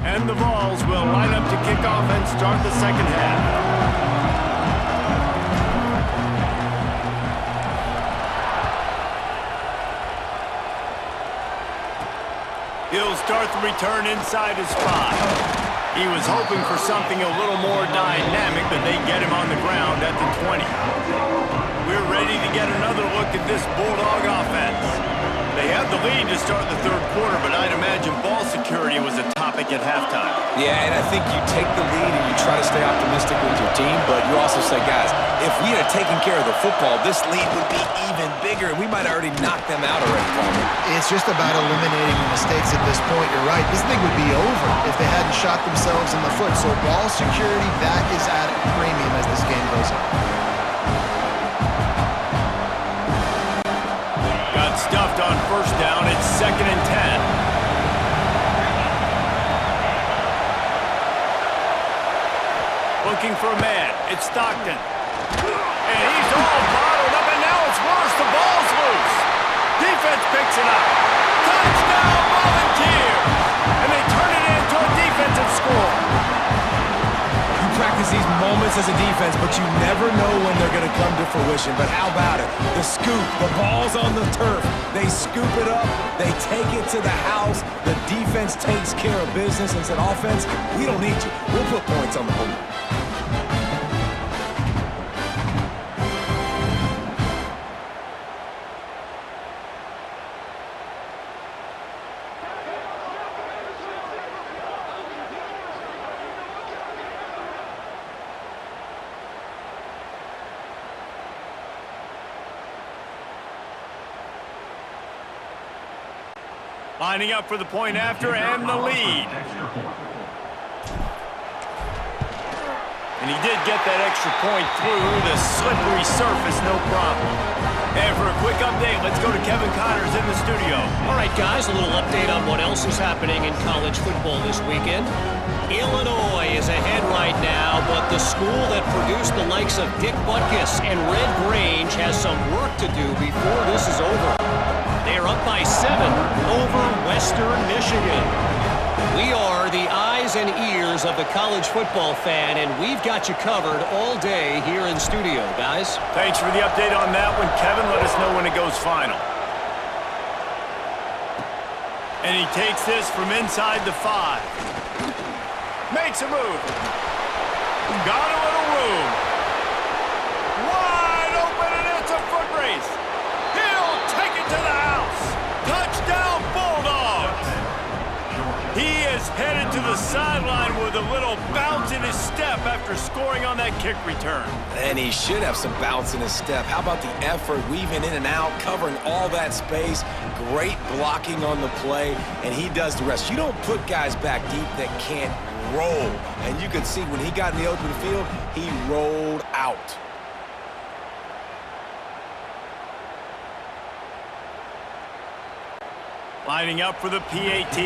And the Vols will line up to kick off and start the second half. He'll start the return inside his 5. He was hoping for something a little more dynamic, but they get him on the ground at the 20. We're ready to get another look at this Bulldog offense. They have the lead to start the third quarter, but I'd imagine ball security was a topic at halftime. Yeah, and I think you take the lead and you try to stay optimistic with your team, but you also say, guys, if we had taken care of the football, this lead would be even bigger, and we might have already knocked them out already, Palmer. It's just about eliminating the mistakes at this point. You're right. This thing would be over if they hadn't shot themselves in the foot. So ball security, that is at a premium as this game goes on. Got stuffed on first down. It's 2nd and 10. Looking for a man. It's Stockton. And he's all bottled up, and now it's worse. The ball's loose. Defense picks it up. Touchdown, Volunteers! And they turn it into a defensive score. You practice these moments as a defense, but you never know when they're going to come to fruition. But how about it? The scoop, the ball's on the turf. They scoop it up. They take it to the house. The defense takes care of business and said, offense, we don't need you. We'll put points on the board. Lining up for the point after and the lead. And he did get that extra point through the slippery surface, no problem. And for a quick update, let's go to Kevin Connors in the studio. All right, guys, a little update on what else is happening in college football this weekend. Illinois is ahead right now, but the school that produced the likes of Dick Butkus and Red Grange has some work to do before this is over. They are up by 7 over Western Michigan. We are the eyes and ears of the college football fan, and we've got you covered all day here in studio, guys. Thanks for the update on that one, Kevin. Let us know when it goes final. And he takes this from inside the 5. Makes a move. Got a little room. Wide open, and it's a foot race. He'll take it to the house. Touchdown, Bulldogs. He is headed to the sideline with a little bounce in his step after scoring on that kick return. And he should have some bounce in his step. How about the effort, weaving in and out, covering all that space, great blocking on the play, and he does the rest. You don't put guys back deep that can't roll. And you could see when he got in the open field, he rolled out. Lining up for the PAT.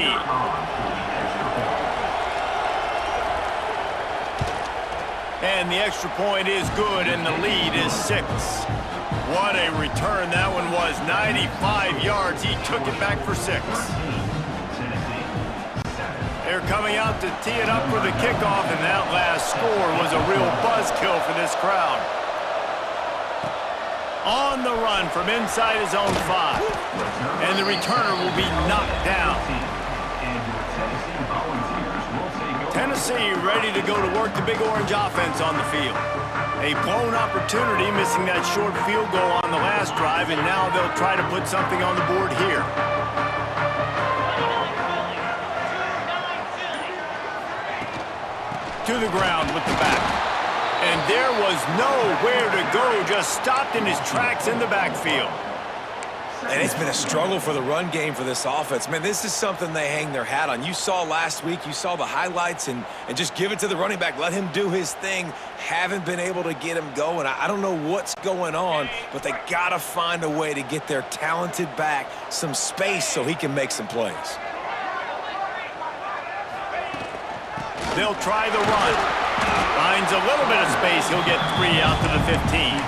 And the extra point is good, and the lead is 6. What a return that one was. 95 yards. He took it back for 6. They're coming out to tee it up for the kickoff, and that last score was a real buzzkill for this crowd. On the run from inside his own 5. And the returner will be knocked down. Tennessee ready to go to work the Big Orange offense on the field. A blown opportunity, missing that short field goal on the last drive, and now they'll try to put something on the board here. To the ground with the back. And there was nowhere to go, just stopped in his tracks in the backfield. And it's been a struggle for the run game for this offense. Man, this is something they hang their hat on. You saw last week, you saw the highlights, and just give it to the running back. Let him do his thing. Haven't been able to get him going. I don't know what's going on, but they got to find a way to get their talented back some space so he can make some plays. They'll try the run. Finds a little bit of space. He'll get 3 out to the 15.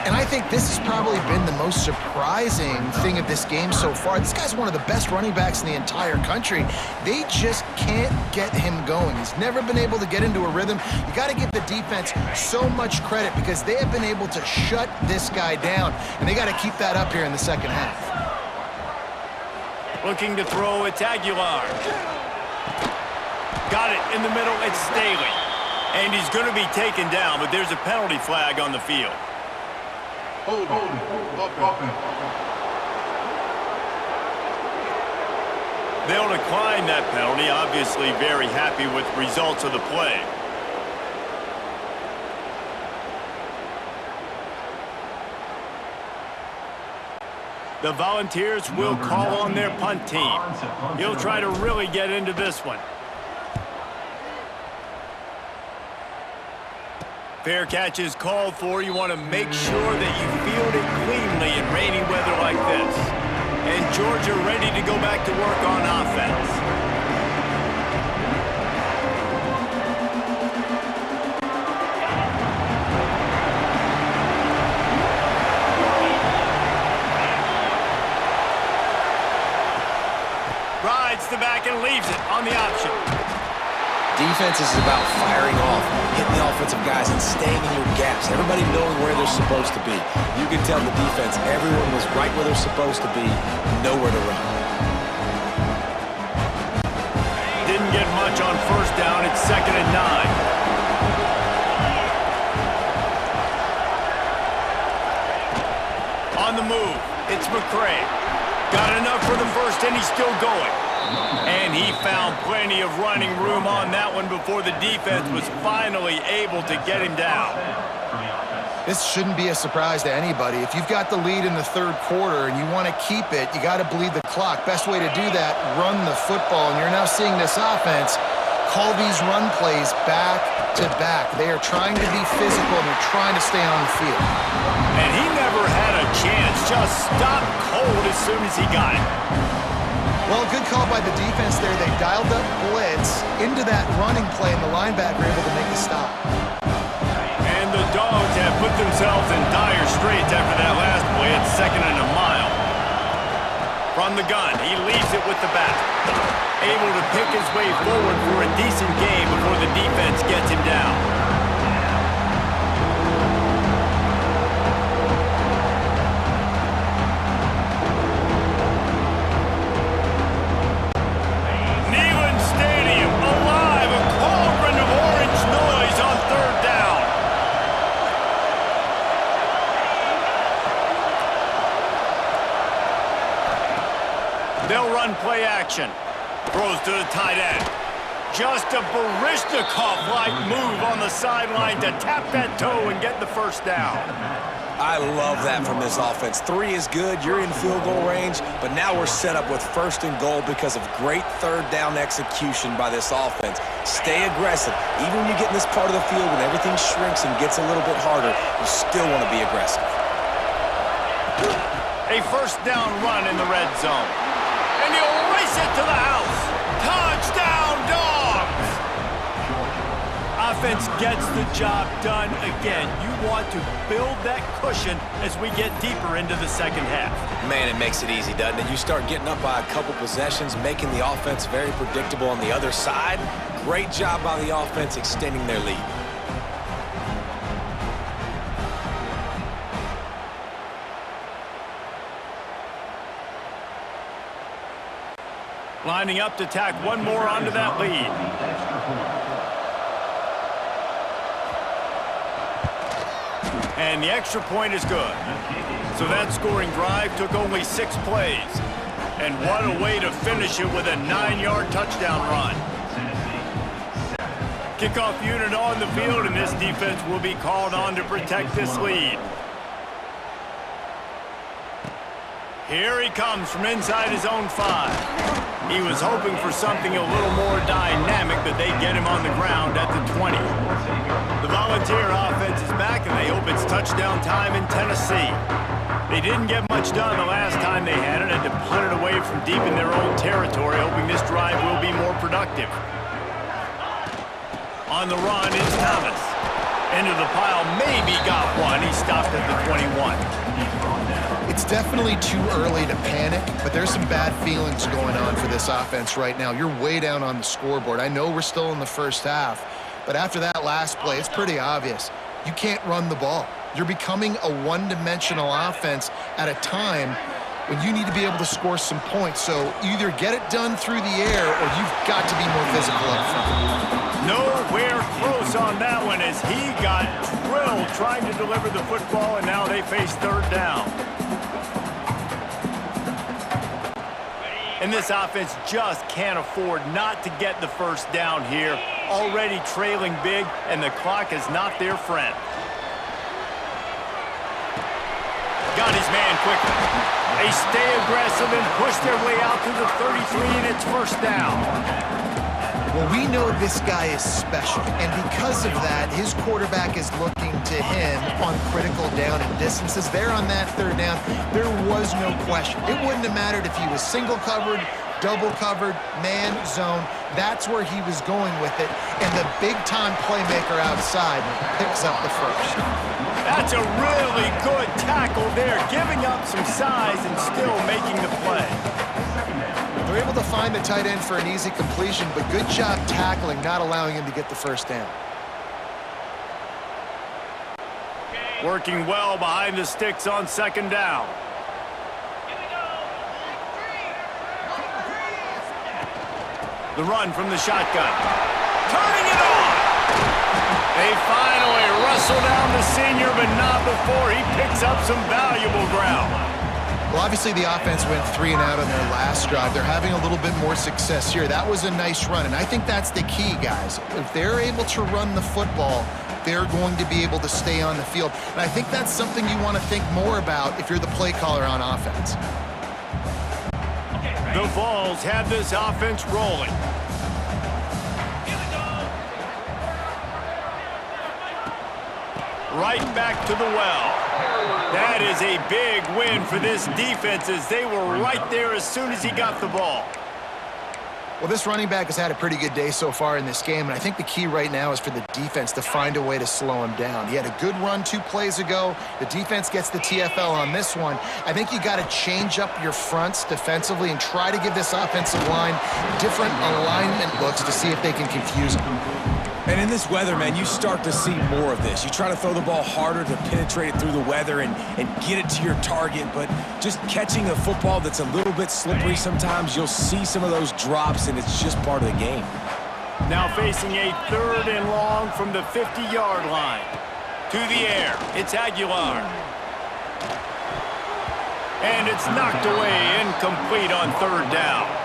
And I think this has probably been the most surprising thing of this game so far. This guy's one of the best running backs in the entire country. They just can't get him going. He's never been able to get into a rhythm. You got to give the defense so much credit because they have been able to shut this guy down, and they got to keep that up here in the second half. Looking to throw, it's Aguilar. Got it in the middle, it's Staley. And he's going to be taken down, but there's a penalty flag on the field. Hold on. They'll decline that penalty, obviously very happy with the results of the play. The Volunteers will call on their punt team. He'll try to really get into this one. Fair catch is called for. You want to make sure that you field it cleanly in rainy weather like this. And Georgia ready to go back to work on offense. Rides the back and leaves it on the option. Defense is about firing off, hitting the offensive guys, and staying in your gaps. Everybody knowing where they're supposed to be. You can tell the defense, everyone was right where they're supposed to be, nowhere to run. Didn't get much on first down. It's 2nd and 9. On the move, it's McCray. Got enough for the first, and he's still going. And he found plenty of running room on that one before the defense was finally able to get him down. This shouldn't be a surprise to anybody. If you've got the lead in the third quarter and you want to keep it, you got to bleed the clock. Best way to do that, run the football. And you're now seeing this offense call these run plays back to back. They are trying to be physical and they're trying to stay on the field. And he never had a chance. Just stopped cold as soon as he got it. Well, good call by the defense there. They dialed up blitz into that running play, and the linebacker able to make the stop. And the Dogs have put themselves in dire straits after that last play. It's 2nd and a mile. From the gun, he leaves it with the back. Able to pick his way forward for a decent game before the defense gets him down. They'll run play action. Throws to the tight end. Just a Baryshnikov-like move on the sideline to tap that toe and get the first down. I love that from this offense. 3 is good. You're in field goal range, but now we're set up with 1st and goal because of great third down execution by this offense. Stay aggressive. Even when you get in this part of the field when everything shrinks and gets a little bit harder, you still want to be aggressive. A first down run in the red zone. And he'll race it to the house. Touchdown, Dogs! Offense gets the job done again. You want to build that cushion as we get deeper into the second half. Man, it makes it easy, doesn't it? You start getting up by a couple possessions, making the offense very predictable on the other side. Great job by the offense extending their lead. Lining up to tack one more onto that lead. And the extra point is good. So that scoring drive took only 6 plays. And what a way to finish it with a 9-yard touchdown run. Kickoff unit on the field, and this defense will be called on to protect this lead. Here he comes from inside his own 5. He was hoping for something a little more dynamic, but they get him on the ground at the 20. The Volunteer offense is back, and they hope it's touchdown time in Tennessee. They didn't get much done the last time they had it, and to punt it away from deep in their own territory, hoping this drive will be more productive. On the run is Thomas. Into the pile, maybe got one. He stopped at the 21. It's definitely too early to panic, but there's some bad feelings going on for this offense right now. You're way down on the scoreboard. I know we're still in the first half, but after that last play, it's pretty obvious. You can't run the ball. You're becoming a one-dimensional offense at a time when you need to be able to score some points. So either get it done through the air or you've got to be more physical up front. Nowhere close on that one as he got drilled trying to deliver the football, and now they face third down. And this offense just can't afford not to get the first down here. Already trailing big, and the clock is not their friend. Got his man quickly. They stay aggressive and push their way out to the 33, and it's first down. Well, we know this guy is special, and because of that, his quarterback is looking to him on critical down and distances. There on that third down, there was no question. It wouldn't have mattered if he was single covered, double covered, man, zone. That's where he was going with it, and the big-time playmaker outside picks up the first. That's a really good tackle there, giving up some size and still making the play. They're able to find the tight end for an easy completion, but good job tackling, not allowing him to get the first down. Working well behind the sticks on second down. The run from the shotgun. Turning it on! They finally wrestle down the senior, but not before he picks up some valuable ground. Well, obviously the offense went 3 and out on their last drive. They're having a little bit more success here. That was a nice run, and I think that's the key, guys. If they're able to run the football, they're going to be able to stay on the field. And I think that's something you want to think more about if you're the play caller on offense. The Vols have this offense rolling. Right back to the well. That is a big win for this defense as they were right there as soon as he got the ball. Well, this running back has had a pretty good day so far in this game, and I think the key right now is for the defense to find a way to slow him down. He had a good run 2 plays ago. The defense gets the TFL on this one. I think you got to change up your fronts defensively and try to give this offensive line different alignment looks to see if they can confuse him. And in this weather, man, you start to see more of this. You try to throw the ball harder to penetrate it through the weather and get it to your target, but just catching a football that's a little bit slippery sometimes, you'll see some of those drops, and it's just part of the game. Now facing a 3rd and long from the 50-yard line. To the air, it's Aguilar. And it's knocked away, incomplete on 3rd down.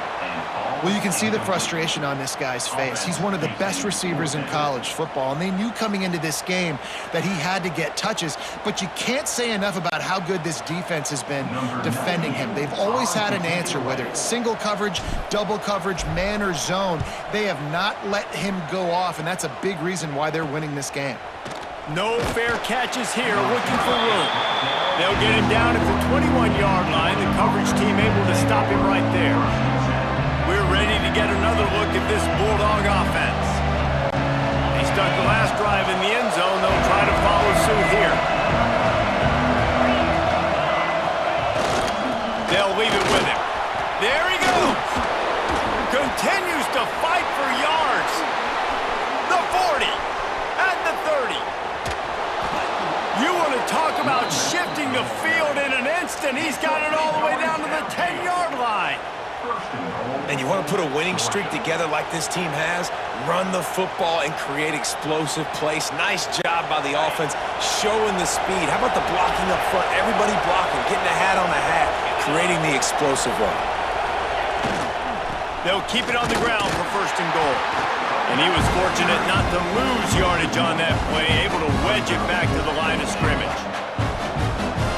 Well, you can see the frustration on this guy's face. He's one of the best receivers in college football, and they knew coming into this game that he had to get touches, but you can't say enough about how good this defense has been defending him. They've always had an answer, whether it's single coverage, double coverage, man or zone. They have not let him go off, and that's a big reason why they're winning this game. No fair catches here, looking for room. They'll get him down at the 21-yard line. The coverage team able to stop him right there. We're ready to get another look at this Bulldog offense. They start the last drive in the end zone. They'll try to follow suit here. They'll leave it with him. There he goes. Continues to fight for yards. The 40 and the 30. You want to talk about shifting the field in an instant. He's got it all the way down to the 10-yard line. And you want to put a winning streak together like this team has, run the football and create explosive plays. Nice job by the offense, showing the speed. How about the blocking up front? Everybody blocking, getting a hat on the hat, creating the explosive run. They'll keep it on the ground for 1st and goal. And he was fortunate not to lose yardage on that play, able to wedge it back to the line of scrimmage.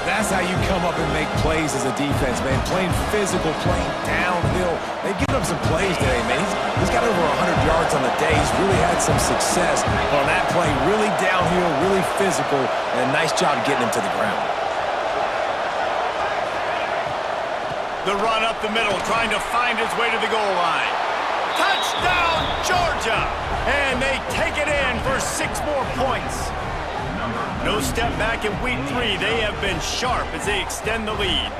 That's how you come up and make plays as a defense, man. Playing physical, playing downhill. They've given up some plays today, man. He's got over 100 yards on the day. He's really had some success on that play. Really downhill, really physical, and a nice job getting him to the ground. The run up the middle, trying to find his way to the goal line. Touchdown, Georgia! And they take it in for 6 more points. No step back in week 3. They have been sharp as they extend the lead.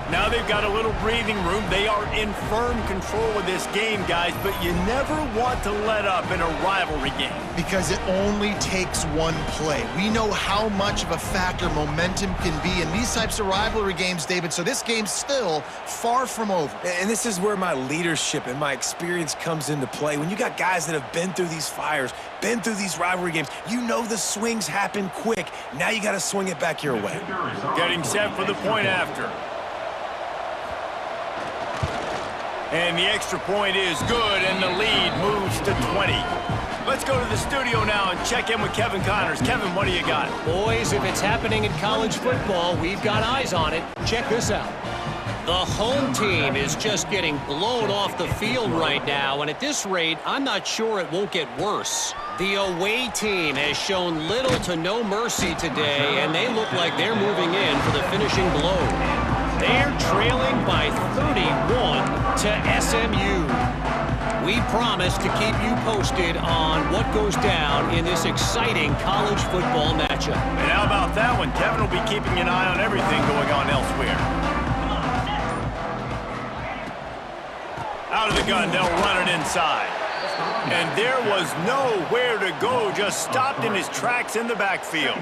Now they've got a little breathing room. They are in firm control of this game, guys, but you never want to let up in a rivalry game. Because it only takes one play. We know how much of a factor momentum can be in these types of rivalry games, David, so this game's still far from over. And this is where my leadership and my experience comes into play. When you got guys that have been through these fires, been through these rivalry games, you know the swings happen quick. Now you got to swing it back your way. Getting set for the point after. And the extra point is good, and the lead moves to 20. Let's go to the studio now and check in with Kevin Connors. Kevin, what do you got? Boys, if it's happening in college football, we've got eyes on it. Check this out. The home team is just getting blown off the field right now, and at this rate, I'm not sure it won't get worse. The away team has shown little to no mercy today, and they look like they're moving in for the finishing blow. They're trailing by 31 to SMU. We promise to keep you posted on what goes down in this exciting college football matchup. And how about that one? Kevin will be keeping an eye on everything going on elsewhere. Out of the gun, they'll run it inside. And there was nowhere to go, just stopped in his tracks in the backfield.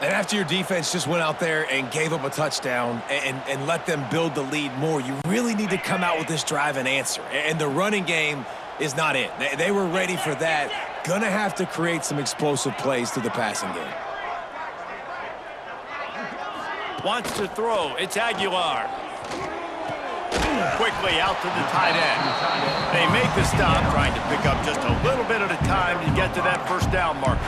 And after your defense just went out there and gave up a touchdown and let them build the lead more, you really need to come out with this drive and answer. And the running game is not it. They were ready for that. Gonna have to create some explosive plays through the passing game. Wants to throw. It's Aguilar. Quickly out to the tight end. They make the stop, trying to pick up just a little bit at a time to get to that first down marker.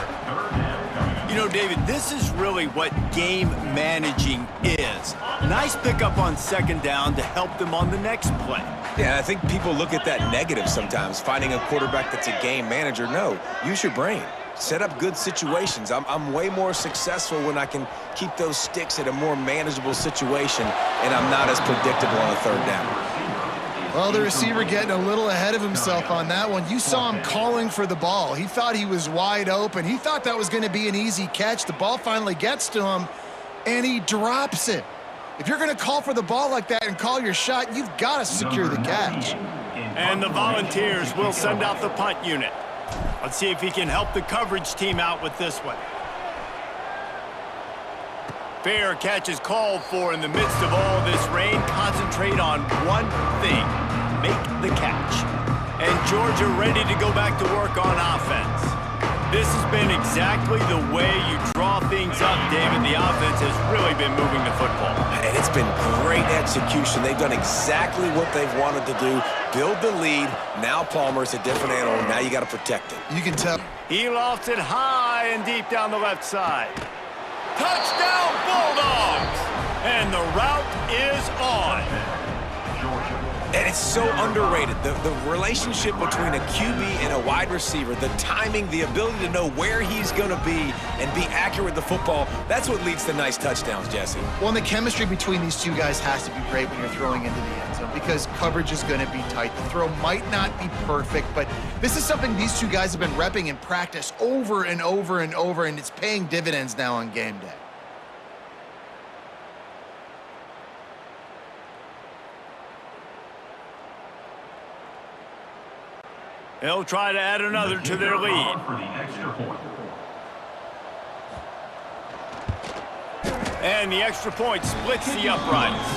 You know, David, this is really what game managing is. Nice pickup on second down to help them on the next play. Yeah, I think people look at that negative sometimes, finding a quarterback that's a game manager. No, use your brain. Set up good situations. I'm way more successful when I can keep those sticks at a more manageable situation, and I'm not as predictable on a third down. Well, the receiver getting a little ahead of himself on that one. You saw him calling for the ball. He thought he was wide open. He thought that was going to be an easy catch. The ball finally gets to him, and he drops it. If you're going to call for the ball like that and call your shot, you've got to secure the catch. And the Volunteers will send out the punt unit. Let's see if he can help the coverage team out with this one. Fair catch is called for in the midst of all this rain. Concentrate on one thing. Make the catch. And Georgia ready to go back to work on offense. This has been exactly the way you draw things up, David. The offense has really been moving the football. And it's been great execution. They've done exactly what they've wanted to do. Build the lead. Now Palmer's a different animal. Now you got to protect it. You can tell. He lofts it high and deep down the left side. Touchdown, Bulldogs! And the route is on. And it's so underrated. The relationship between a QB and a wide receiver, the timing, the ability to know where he's going to be and be accurate with the football, that's what leads to nice touchdowns, Jesse. Well, and the chemistry between these two guys has to be great when you're throwing into the end zone because coverage is going to be tight. The throw might not be perfect, but this is something these two guys have been repping in practice over and over and over, and it's paying dividends now on game day. They'll try to add another to their lead. And the extra point splits the uprights.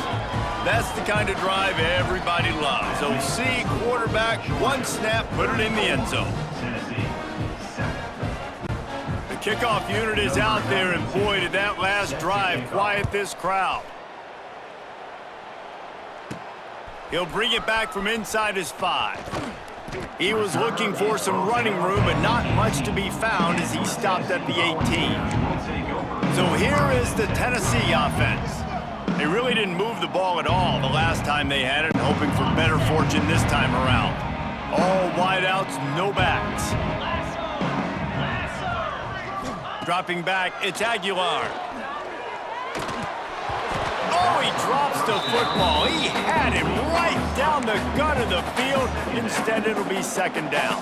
That's the kind of drive everybody loves. OC, quarterback, one snap, put it in the end zone. The kickoff unit is out there, and boy, did that last drive quiet this crowd. He'll bring it back from inside his 5. He was looking for some running room, but not much to be found as he stopped at the 18. So here is the Tennessee offense. They really didn't move the ball at all the last time they had it, hoping for better fortune this time around. All wideouts, no backs. Dropping back, it's Aguilar. Oh, he drops the football. He had him right down the gut of the field. Instead, it'll be second down.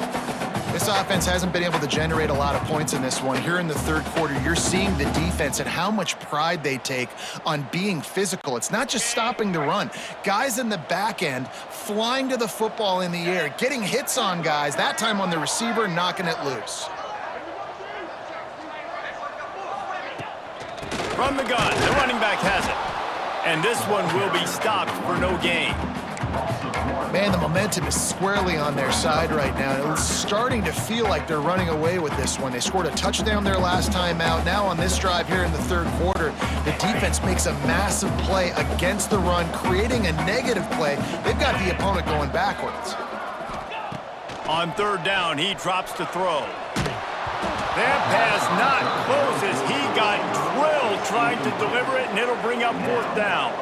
This offense hasn't been able to generate a lot of points in this one. Here in the third quarter, you're seeing the defense and how much pride they take on being physical. It's not just stopping the run. Guys in the back end flying to the football in the air, getting hits on guys, that time on the receiver, knocking it loose. From the gun, the running back has it. And this one will be stopped for no gain. Man, the momentum is squarely on their side right now. It's starting to feel like they're running away with this one. They scored a touchdown their last time out. Now on this drive here in the third quarter, the defense makes a massive play against the run, creating a negative play. They've got the opponent going backwards. On third down, he drops to throw. That pass not close as he got drilled trying to deliver it, and it'll bring up fourth down.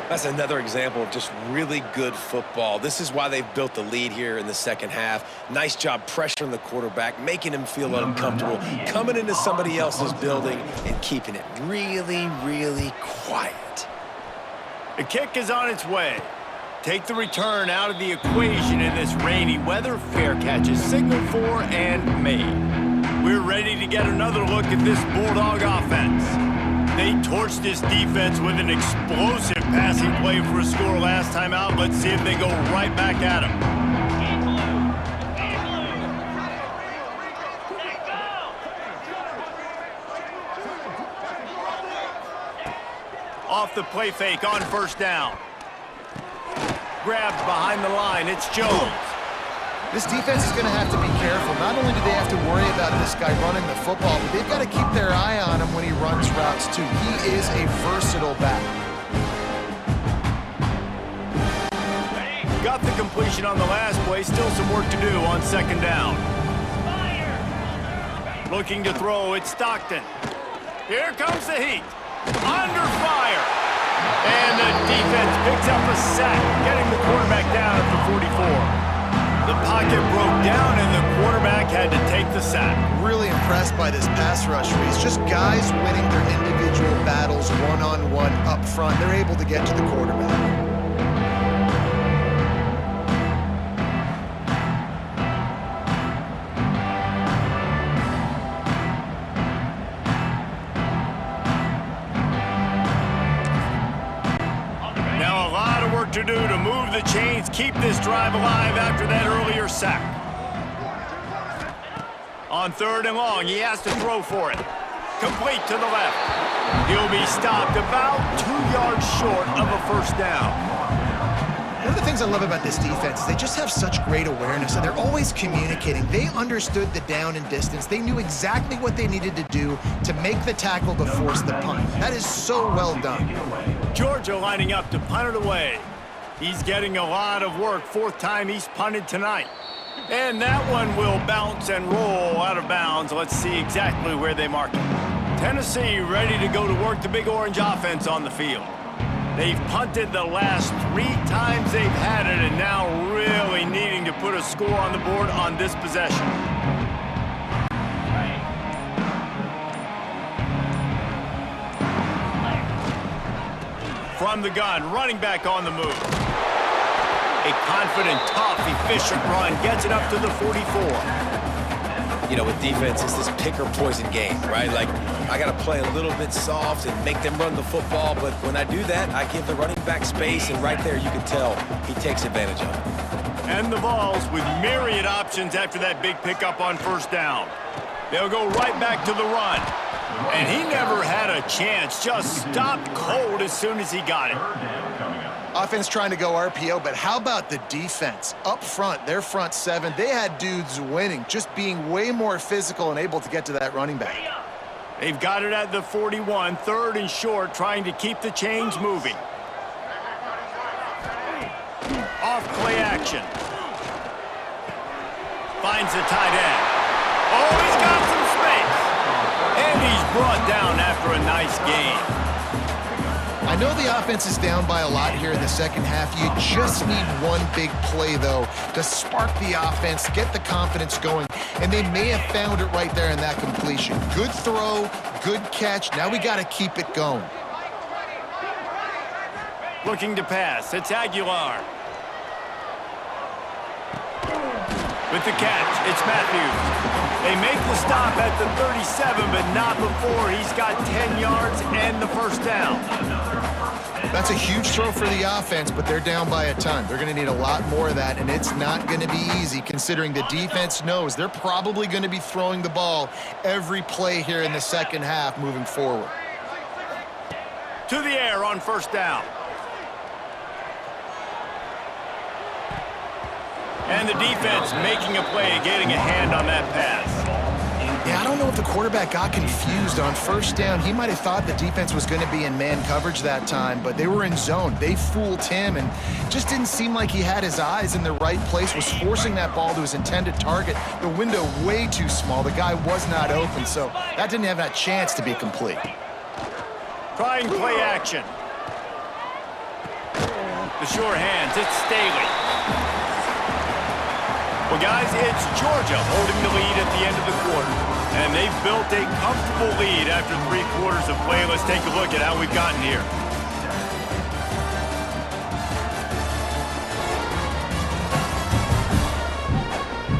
That's another example of just really good football. This is why they've built the lead here in the second half. Nice job pressuring the quarterback, making him feel uncomfortable, coming into somebody else's building and keeping it really, really quiet. The kick is on its way. Take the return out of the equation in this rainy weather. Fair catch is signaled for and made. We're ready to get another look at this Bulldog offense. They torched this defense with an explosive passing play for a score last time out. Let's see if they go right back at him. Off the play fake on first down. Grabbed behind the line. It's Jones. This defense is going to have to be careful. Not only do they have to worry about this guy running the football, but they've got to keep their eye on him when he runs routes too. He is a versatile back. Got the completion on the last play. Still some work to do on second down. Looking to throw. It's Stockton. Here comes the heat. Under fire. And the defense picks up a sack, getting the quarterback down at the 44. The pocket broke down, and the quarterback had to take the sack. Really impressed by this pass rush, Reese. Just guys winning their individual battles one-on-one up front. They're able to get to the quarterback. To do to move the chains, keep this drive alive after that earlier sack. On third and long, he has to throw for it. Complete to the left. He'll be stopped about 2 yards short of a first down. One of the things I love about this defense is they just have such great awareness, and they're always communicating. They understood the down and distance. They knew exactly what they needed to do to make the tackle to force the punt. That is so well done. Georgia lining up to punt it away. He's getting a lot of work. Fourth time he's punted tonight. And that one will bounce and roll out of bounds. Let's see exactly where they mark it. Tennessee ready to go to work the Big Orange offense on the field. They've punted the last 3 times they've had it, and now really needing to put a score on the board on this possession. From the gun, running back on the move. A confident, tough, efficient run gets it up to the 44. You know, with defense, it's this pick or poison game, right? Like, I got to play a little bit soft and make them run the football, but when I do that, I give the running back space, and right there you can tell he takes advantage of it. And the Vols with myriad options after that big pickup on first down. They'll go right back to the run. And he never had a chance, just stopped cold as soon as he got it. Offense trying to go RPO, but how about the defense? Up front, their front seven, they had dudes winning, just being way more physical and able to get to that running back. They've got it at the 41, third and short, trying to keep the chains moving. Off play action. Finds the tight end. Oh, he's got some space. And he's brought down after a nice game. I know the offense is down by a lot here in the second half. You just need one big play, though, to spark the offense, get the confidence going, and they may have found it right there in that completion. Good throw, good catch. Now we got to keep it going. Looking to pass. It's Aguilar. With the catch, it's Matthews. They make the stop at the 37, but not before he's got 10 yards and the first down. That's a huge throw for the offense, but they're down by a ton. They're going to need a lot more of that, and it's not going to be easy considering the defense knows they're probably going to be throwing the ball every play here in the second half moving forward. To the air on first down. And the defense making a play, getting a hand on that pass. Yeah, I don't know if the quarterback got confused on first down. He might have thought the defense was going to be in man coverage that time, but they were in zone. They fooled him and just didn't seem like he had his eyes in the right place, was forcing that ball to his intended target. The window way too small. The guy was not open, so that didn't have that chance to be complete. Trying play action. The sure hands, it's Staley. Well, guys, it's Georgia holding the lead at the end of the quarter. And they've built a comfortable lead after 3 quarters of play. Let's take a look at how we've gotten here.